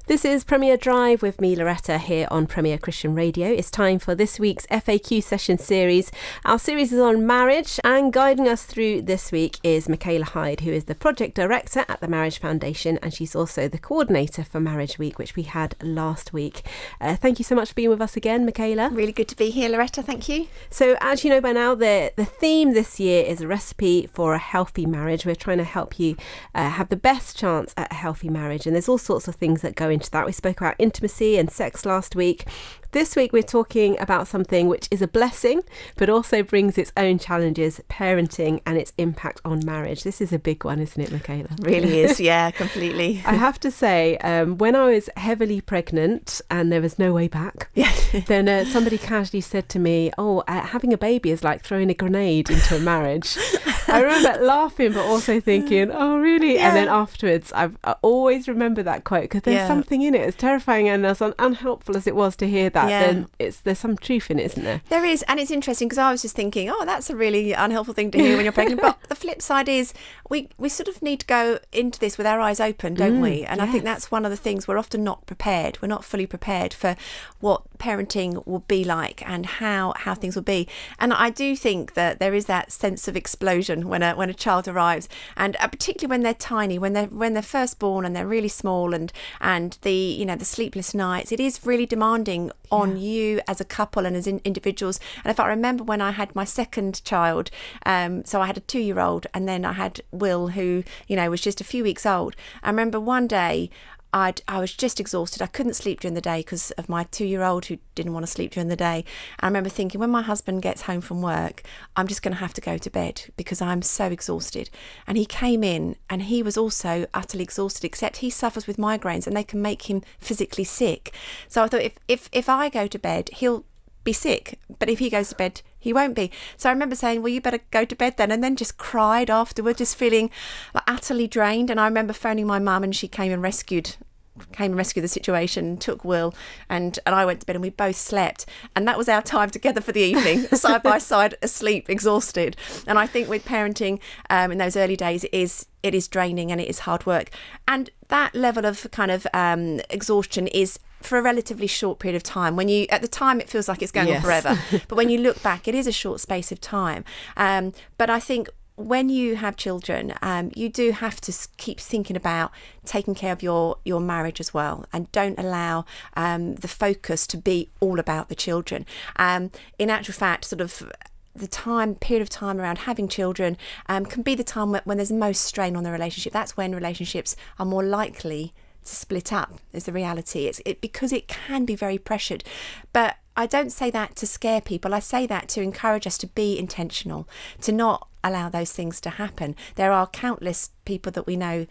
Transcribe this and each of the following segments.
This is Premier Drive with me, Loretta, here on Premier Christian Radio. It's time for this week's FAQ session series. Our series is on marriage, and guiding us through this week is Michaela Hyde, who is the Project Director at the Marriage Foundation, and she's also the Coordinator for Marriage Week, which we had last week. Thank you so much for being with us again, Michaela. Really good to be here, Loretta. Thank you. So, as you know by now, the theme this year is a recipe for a healthy marriage. We're trying to help you have the best chance at a healthy marriage, and there's all sorts of things that go into that. We spoke about intimacy and sex last week. This week we're talking about something which is a blessing but also brings its own challenges: parenting and its impact on marriage. This is a big one, isn't it, Michaela? Really is, yeah, completely. I have to say, when I was heavily pregnant and there was no way back, then somebody casually said to me, having a baby is like throwing a grenade into a marriage. I remember laughing but also thinking, oh really? Yeah. And then afterwards I always remember that quote, because there's something in it. It's terrifying, and as unhelpful as it was to hear that, then there's some truth in it, isn't there? There is, and it's interesting because I was just thinking, that's a really unhelpful thing to hear when you're pregnant. But the flip side is we sort of need to go into this with our eyes open, don't we? And I think that's one of the things. We're often not prepared. We're not fully prepared for what parenting will be like and how things will be. And I do think that there is that sense of explosion when a child arrives, and particularly when they're tiny, when they're first born and they're really small, and the the sleepless nights. It is really demanding on you as a couple and as individuals. And if I remember when I had my second child, so I had a 2-year-old, and then I had Will, who was just a few weeks old. I remember one day I was just exhausted. I couldn't sleep during the day because of my 2-year-old who didn't want to sleep during the day. And I remember thinking, when my husband gets home from work, I'm just going to have to go to bed because I'm so exhausted. And he came in and he was also utterly exhausted, except he suffers with migraines and they can make him physically sick. So I thought, if I go to bed, he'll be sick, but if he goes to bed, he won't be. So I remember saying, well, you better go to bed then, and then just cried afterward, just feeling like utterly drained. And I remember phoning my mum, and she came and rescued the situation, took Will, and I went to bed, and we both slept, and that was our time together for the evening, side by side, asleep, exhausted. And I think with parenting in those early days, it is draining and it is hard work, and that level of kind of exhaustion is for a relatively short period of time. At the time it feels like it's going on forever, but when you look back, it is a short space of time. But I think when you have children, you do have to keep thinking about taking care of your marriage as well, and don't allow the focus to be all about the children. In actual fact, sort of the period of time around having children can be the time when there's most strain on the relationship. That's when relationships are more likely to split up, is the reality. Because it can be very pressured. But I don't say that to scare people. I say that to encourage us to be intentional, to not allow those things to happen. There are countless people that we know,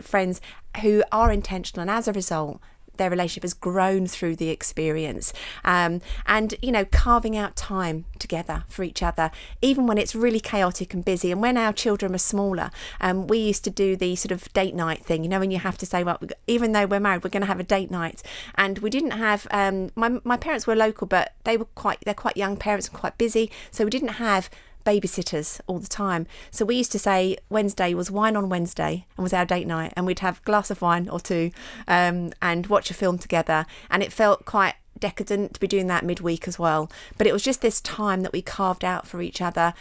friends who are intentional, and as a result, their relationship has grown through the experience. And carving out time together for each other, even when it's really chaotic and busy. And when our children were smaller, we used to do the sort of date night thing, when you have to say, well, even though we're married, we're going to have a date night. And we didn't have, my parents were local, but they're quite young parents and quite busy. So we didn't have babysitters all the time. So we used to say Wednesday was wine on Wednesday, and was our date night, and we'd have a glass of wine or two and watch a film together. And it felt quite decadent to be doing that midweek as well. But it was just this time that we carved out for each other,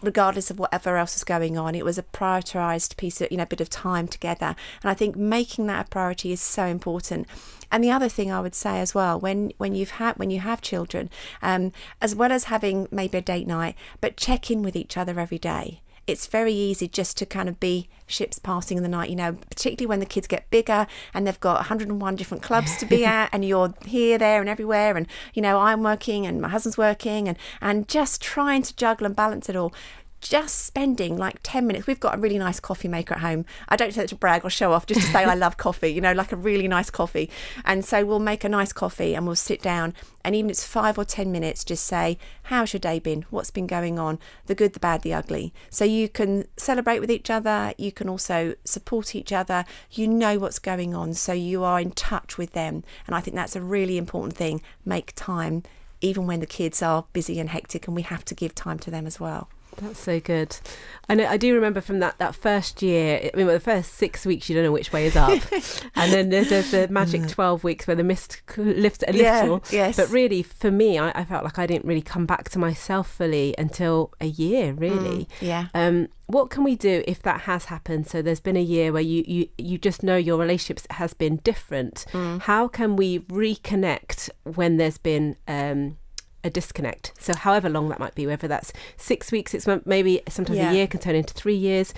regardless of whatever else was going on. It was a prioritised piece of, bit of time together. And I think making that a priority is so important. And the other thing I would say as well, when you have children, as well as having maybe a date night, but check in with each other every day. It's very easy just to kind of be ships passing in the night, particularly when the kids get bigger and they've got 101 different clubs to be at, and you're here, there and everywhere, and I'm working and my husband's working, and just trying to juggle and balance it all. Just spending like 10 minutes. We've got a really nice coffee maker at home. I don't say that to brag or show off, just to say I love coffee, like a really nice coffee. And so we'll make a nice coffee and we'll sit down, and even if it's 5 or 10 minutes, just say, how's your day been? What's been going on? The good, the bad, the ugly. So you can celebrate with each other. You can also support each other. You know what's going on, so you are in touch with them. And I think that's a really important thing. Make time, even when the kids are busy and hectic, and we have to give time to them as well. That's so good. I do remember from that first year, I mean, the first 6 weeks, you don't know which way is up. And then there's the magic 12 weeks where the mist lifts a little. Yes. But really, for me, I felt like I didn't really come back to myself fully until a year, really. What can we do if that has happened? So there's been a year where you just know your relationship has been different. How can we reconnect when there's been a disconnect? So however long that might be, whether that's 6 weeks, 6 months, maybe sometimes a year can turn into 3 years,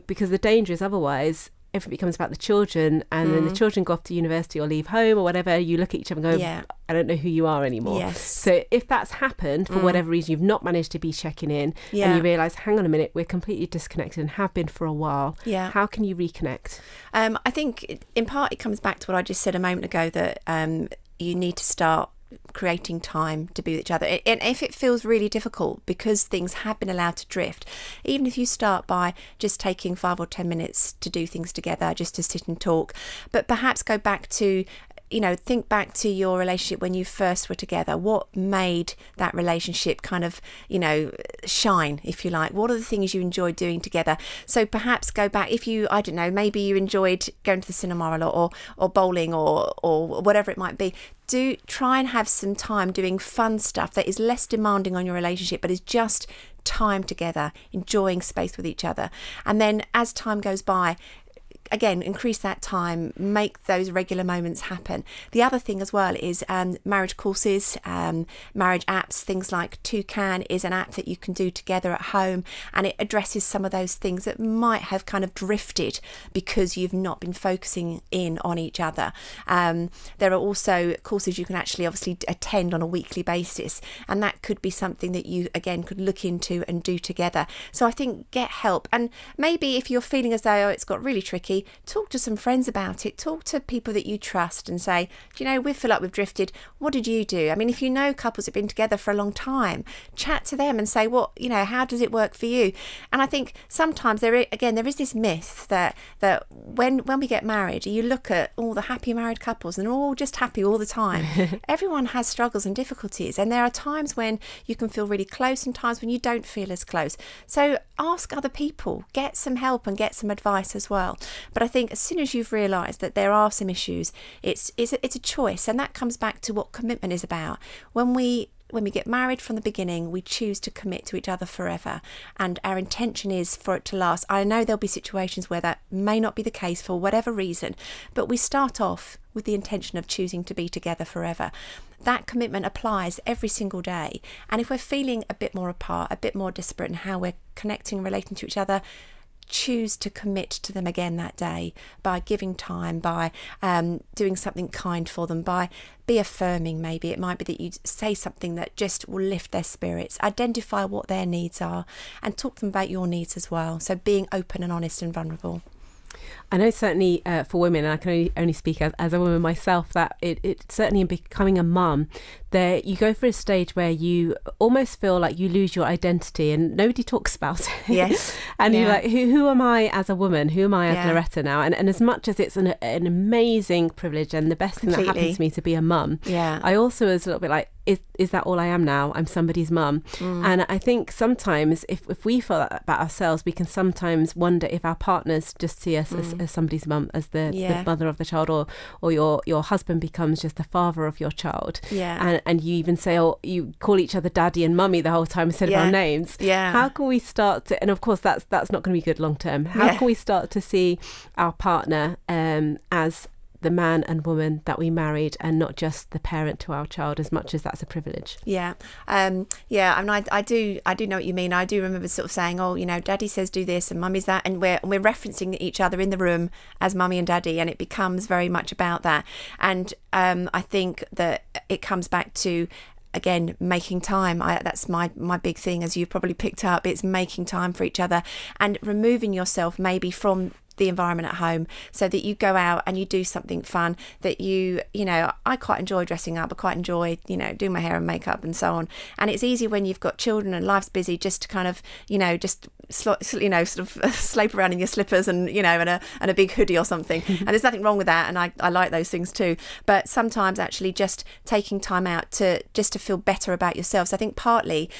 because the danger is otherwise everything becomes about the children, and then the children go off to university or leave home or whatever, you look at each other and go, I don't know who you are anymore. Yes. So if that's happened for whatever reason, you've not managed to be checking in, and you realise, hang on a minute, we're completely disconnected and have been for a while. How can you reconnect? I think in part it comes back to what I just said a moment ago, that you need to start creating time to be with each other. And if it feels really difficult because things have been allowed to drift, even if you start by just taking 5 or 10 minutes to do things together, just to sit and talk, but perhaps go back to, think back to your relationship when you first were together. What made that relationship kind of, shine, if you like? What are the things you enjoyed doing together? So perhaps go back, if you, I don't know, maybe you enjoyed going to the cinema a lot, or bowling, or whatever it might be. Do try and have some time doing fun stuff that is less demanding on your relationship, but is just time together, enjoying space with each other. And then as time goes by, again, increase that time, make those regular moments happen. The other thing as well is marriage courses, marriage apps, things like Toucan is an app that you can do together at home, and it addresses some of those things that might have kind of drifted because you've not been focusing in on each other. There are also courses you can actually obviously attend on a weekly basis, and that could be something that you again could look into and do together. So I think get help, and maybe if you're feeling as though it's got really tricky, talk to some friends about it. Talk to people that you trust and say, we feel like we've drifted. What did you do? I mean, if you know couples that have been together for a long time, chat to them and say, how does it work for you? And I think sometimes there is this myth that when we get married, you look at all the happy married couples and they're all just happy all the time. Everyone has struggles and difficulties, and there are times when you can feel really close and times when you don't feel as close. So ask other people, get some help and get some advice as well. But I think as soon as you've realised that there are some issues, it's a choice, and that comes back to what commitment is about. When we get married from the beginning, we choose to commit to each other forever, and our intention is for it to last. I know there'll be situations where that may not be the case for whatever reason, but we start off with the intention of choosing to be together forever. That commitment applies every single day, and if we're feeling a bit more apart, a bit more disparate in how we're connecting and relating to each other, choose to commit to them again that day by giving time, by doing something kind for them, by be affirming. Maybe it might be that you say something that just will lift their spirits, identify what their needs are, and talk to them about your needs as well. So being open and honest and vulnerable. I know certainly for women, and I can only speak as a woman myself, that it certainly in becoming a mum, there you go for a stage where you almost feel like you lose your identity and nobody talks about it. Yes. And you're like, who am I as a woman? Who am I as Loretta now? And as much as it's an amazing privilege and the best thing that happens to me to be a mum, I also was a little bit like, is that all I am now? I'm somebody's mum. And I think sometimes if we feel that about ourselves, we can sometimes wonder if our partners just see us as somebody's mum, as the mother of the child, or your husband becomes just the father of your child. And you even say, you call each other daddy and mummy the whole time instead of our names. How can we start to, and of course that's not going to be good long term. How can we start to see our partner as the man and woman that we married, and not just the parent to our child, as much as that's a privilege? I mean, I do know what you mean. I do remember sort of saying, daddy says do this and mummy's that, and we're referencing each other in the room as mummy and daddy, and it becomes very much about that. And I think that it comes back to, again, making time. That's my big thing, as you've probably picked up. It's making time for each other and removing yourself maybe from the environment at home, so that you go out and you do something fun that I quite enjoy dressing up. I quite enjoy, doing my hair and makeup and so on. And it's easy when you've got children and life's busy just to kind of, just sort of slope around in your slippers and and a big hoodie or something. And there's nothing wrong with that, and I like those things too. But sometimes actually just taking time out to feel better about yourselves. I think partly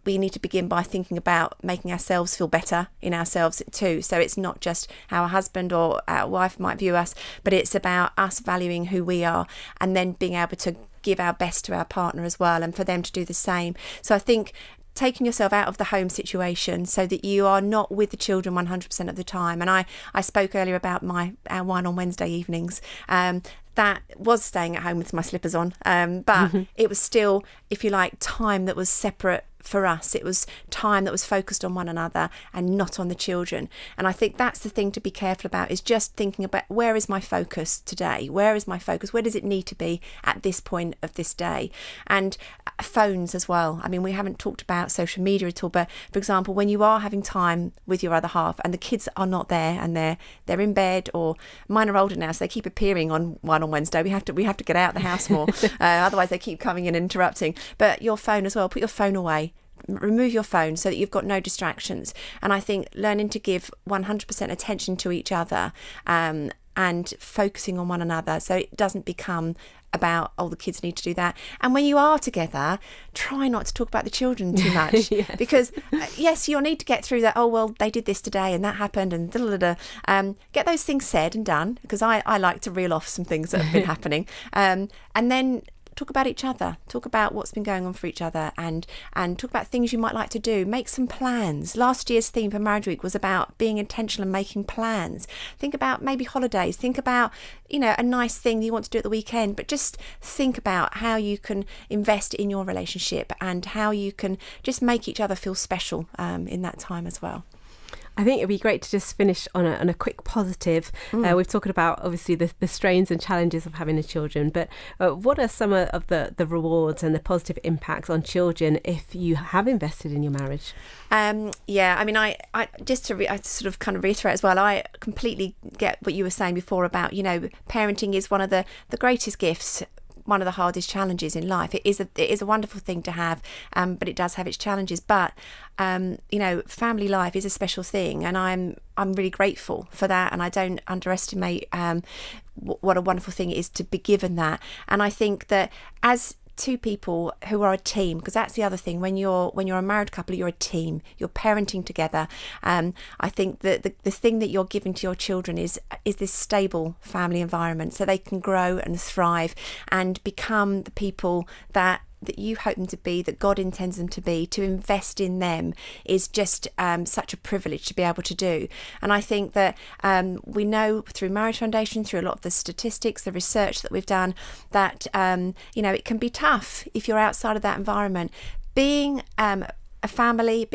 we need to begin by thinking about making ourselves feel better in ourselves too. So it's not just how a husband or our wife might view us, but it's about us valuing who we are, and then being able to give our best to our partner as well, and for them to do the same. So I think taking yourself out of the home situation so that you are not with the children 100% of the time. And I spoke earlier about our wine on Wednesday evenings. That was staying at home with my slippers on, but it was still, if you like, time that was separate for us. It was time that was focused on one another and not on the children. And I think that's the thing to be careful about, is just thinking about, where is my focus today? Where is my focus? Where does it need to be at this point of this day? And phones as well. I mean, we haven't talked about social media at all, but for example, when you are having time with your other half and the kids are not there and they're in bed, or mine are older now, so they keep appearing on Wednesday. We have to get out the house more, otherwise they keep coming in and interrupting. But your phone as well, put your phone away. Remove your phone so that you've got no distractions. And I think learning to give 100% attention to each other and focusing on one another, so it doesn't become about, oh, the kids need to do that. And when you are together, try not to talk about the children too much. Yes. Because yes, you'll need to get through that, oh, well, they did this today and that happened and get those things said and done, because I like to reel off some things that have been happening, and then talk about each other, talk about what's been going on for each other, and talk about things you might like to do. Make some plans. Last year's theme for Marriage Week was about being intentional and making plans. Think about maybe holidays. Think about, a nice thing that you want to do at the weekend, but just think about how you can invest in your relationship and how you can just make each other feel special in that time as well. I think it'd be great to just finish on a quick positive. We've talked about, obviously, the strains and challenges of having children, but what are some of the rewards and the positive impacts on children if you have invested in your marriage? I mean, I just to sort of kind of reiterate as well, I completely get what you were saying before about, parenting is one of the greatest gifts, one of the hardest challenges in life. It is a wonderful thing to have, but it does have its challenges. But family life is a special thing, and I'm really grateful for that, and I don't underestimate what a wonderful thing it is to be given that. And I think that as two people who are a team, because that's the other thing, when you're a married couple, you're a team, you're parenting together. I think that the thing that you're giving to your children is this stable family environment, so they can grow and thrive and become the people that you hope them to be, that God intends them to be. To invest in them is just such a privilege to be able to do. And I think that we know through Marriage Foundation, through a lot of the statistics, the research that we've done, that it can be tough if you're outside of that environment. Being a family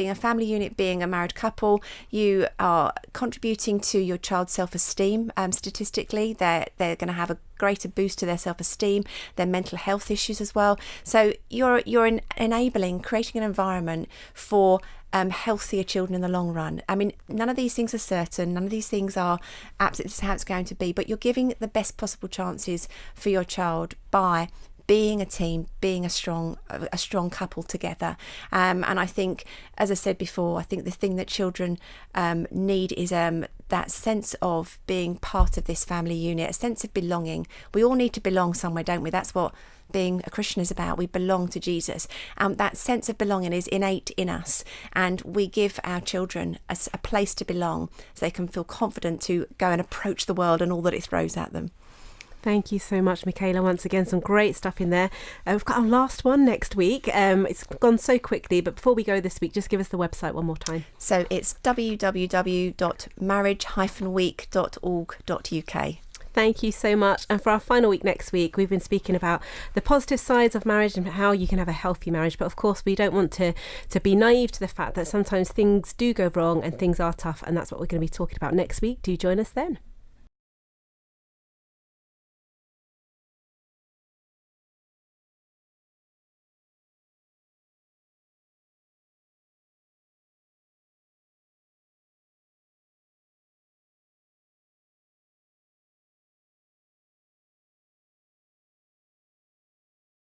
unit, being a married couple, you are contributing to your child's self-esteem. Statistically, they're going to have a greater boost to their self-esteem, their mental health issues as well. So you're enabling, creating an environment for healthier children in the long run. I mean, none of these things are certain, none of these things are absolutely this is how it's going to be, but you're giving the best possible chances for your child by being a team, being a strong couple together. And I think, as I said before, I think the thing that children need is that sense of being part of this family unit, a sense of belonging. We all need to belong somewhere, don't we? That's what being a Christian is about. We belong to Jesus. That sense of belonging is innate in us, and we give our children a place to belong so they can feel confident to go and approach the world and all that it throws at them. Thank you so much, Michaela. Once again, some great stuff in there. We've got our last one next week. It's gone so quickly, but before we go this week, just give us the website one more time. So it's www.marriageweek.org.uk. Thank you so much. And for our final week next week, we've been speaking about the positive sides of marriage and how you can have a healthy marriage. But of course, we don't want to be naive to the fact that sometimes things do go wrong and things are tough. And that's what we're going to be talking about next week. Do join us then.